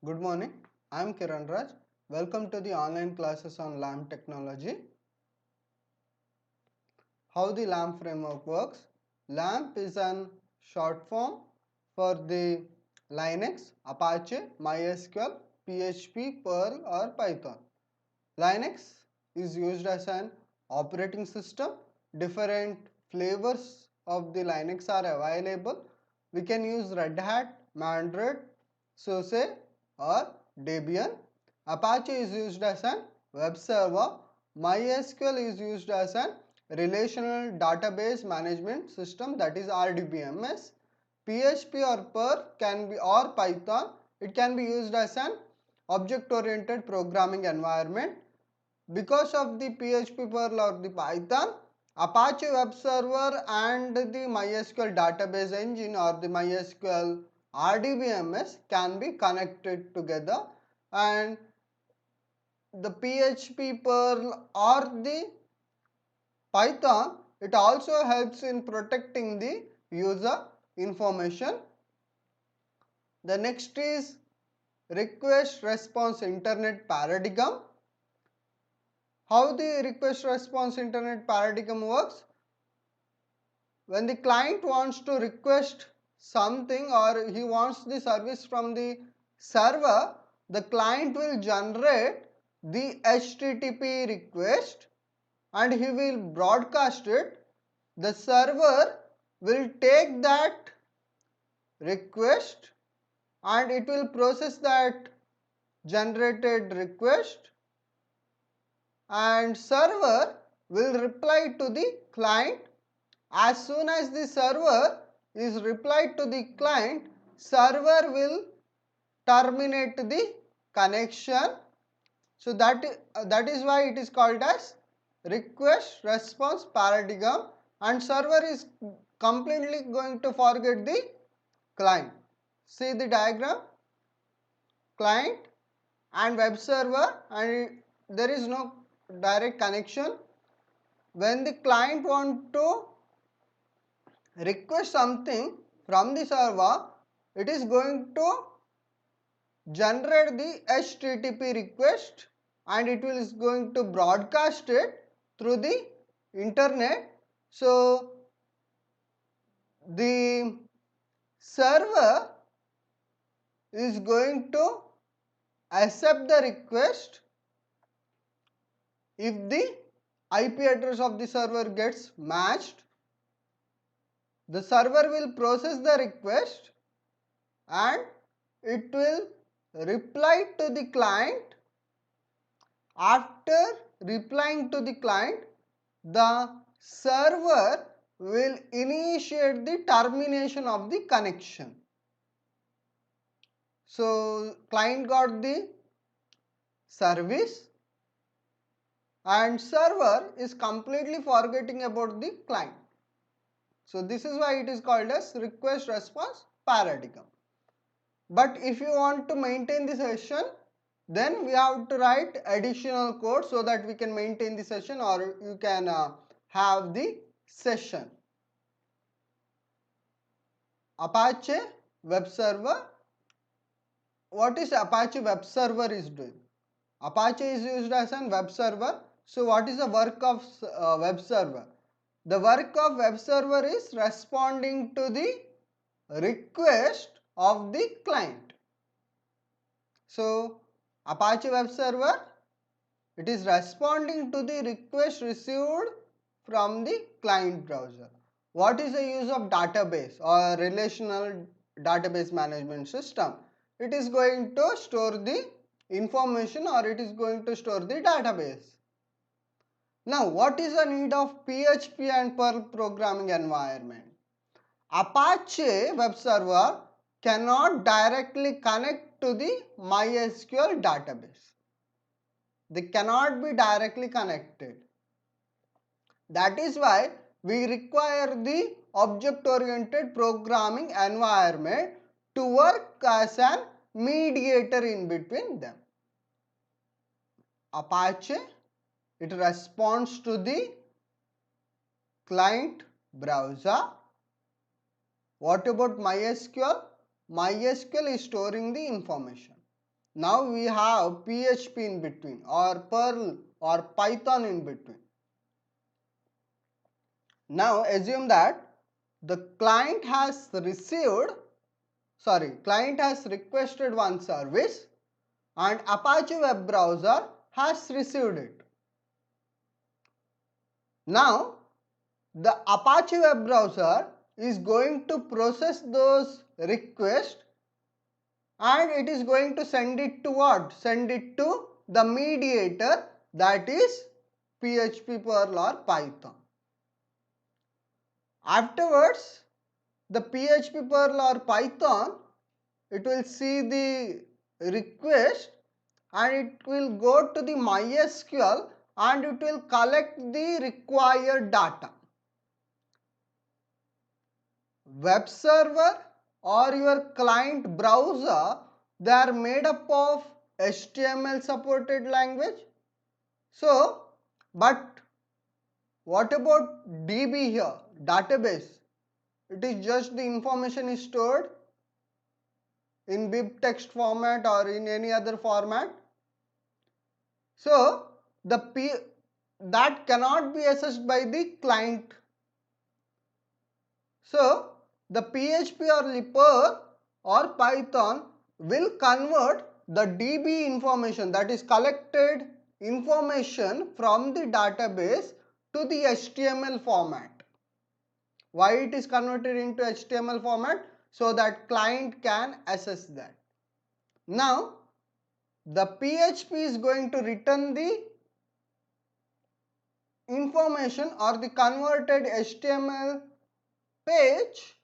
Good morning. I am Kiran Raj. Welcome to the online classes on LAMP technology. How the LAMP framework works. LAMP is an short form for the Linux, Apache, MySQL, PHP, Perl or Python. Linux is used as an operating system. Different flavors of the Linux are available. We can use Red Hat, Mandroid, SUSE or Debian. Apache is used as an web server. MySQL is used as an relational database management system, that is RDBMS. PHP or Perl can be, or Python, it can be used as an object oriented programming environment. Because of the PHP, Perl or the Python, Apache web server and the MySQL database engine or the MySQL RDBMS can be connected together, and the PHP, Perl or the Python, it also helps in protecting the user information. The next is request response internet paradigm. How the request response internet paradigm works? When the client wants to request something or he wants the service from the server, the client will generate the HTTP request and he will broadcast it. The server will take that request and it will process that generated request, and server will reply to the client. As soon as the server is replied to the client, server will terminate the connection. So that is why it is called as request response paradigm, and server is completely going to forget the client. See the diagram, client and web server, and there is no direct connection. When the client want to request something from the server, it is going to generate the HTTP request and it is going to broadcast it through the internet. So the server is going to accept the request. If the IP address of the server gets matched, the server will process the request and it will reply to the client. After replying to the client, the server will initiate the termination of the connection. So client got the service and server is completely forgetting about the client. So this is why it is called as request response paradigm. But if you want to maintain the session, then we have to write additional code so that we can maintain the session, or you can have the session. Apache web server. What is Apache web server is doing? Apache is used as a web server. So what is the work of web server? The work of web server is responding to the request of the client. So Apache web server, it is responding to the request received from the client browser. What is the use of database or relational database management system? It is going to store the information or it is going to store the database. Now, what is the need of PHP and Perl programming environment? Apache web server cannot directly connect to the MySQL database. They cannot be directly connected. That is why we require the object-oriented programming environment to work as an mediator in between them. Apache, it responds to the client browser. What about MySQL? MySQL is storing the information. now we have PHP in between or Perl or Python in between. Now assume that the client has requested one service and Apache web browser has received it. Now the Apache web browser is going to process those requests and it is going to send it to what? Send it to the mediator, that is PHP, Perl or Python. Afterwards, the PHP, Perl or Python, it will see the request and it will go to the MySQL and it will collect the required data. Web server or your client browser, they are made up of HTML supported language. So, but what about DB here, database? It is just the information is stored in bib text format or in any other format. So, that cannot be accessed by the client. So, the PHP or Perl or Python will convert the DB information, that is collected information from the database, to the HTML format. Why it is converted into HTML format? So that client can access that. Now, the PHP is going to return the information or the converted HTML page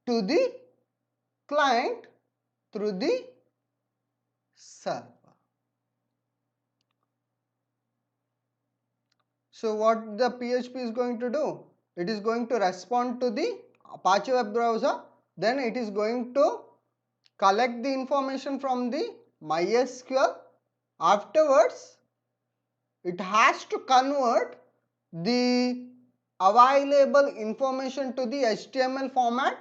to the client through the server. So what the PHP is going to do? It is going to respond to the Apache web browser, then it is going to collect the information from the MySQL. Afterwards, it has to convert the available information to the HTML format.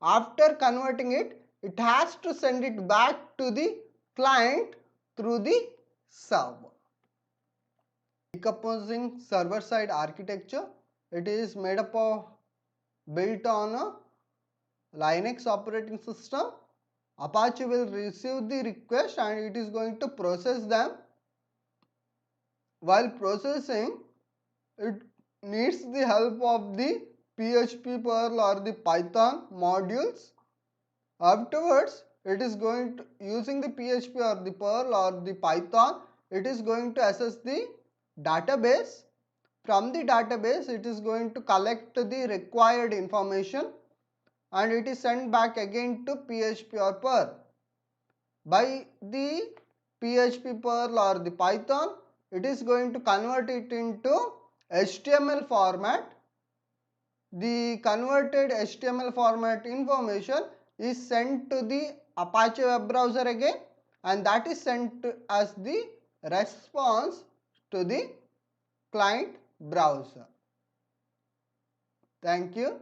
After converting it, it has to send it back to the client through the server. Decomposing server-side architecture, it is made up of built on a Linux operating system. Apache will receive the request and it is going to process them. While processing, it needs the help of the PHP, Perl or the Python modules. Afterwards, it is going to, using the PHP or the Perl or the Python, it is going to access the database. From the database, it is going to collect the required information and it is sent back again to PHP or Perl. By the PHP, Perl or the Python, it is going to convert it into HTML format. The converted HTML format information is sent to the Apache web browser again, and that is sent as the response to the client browser. Thank you.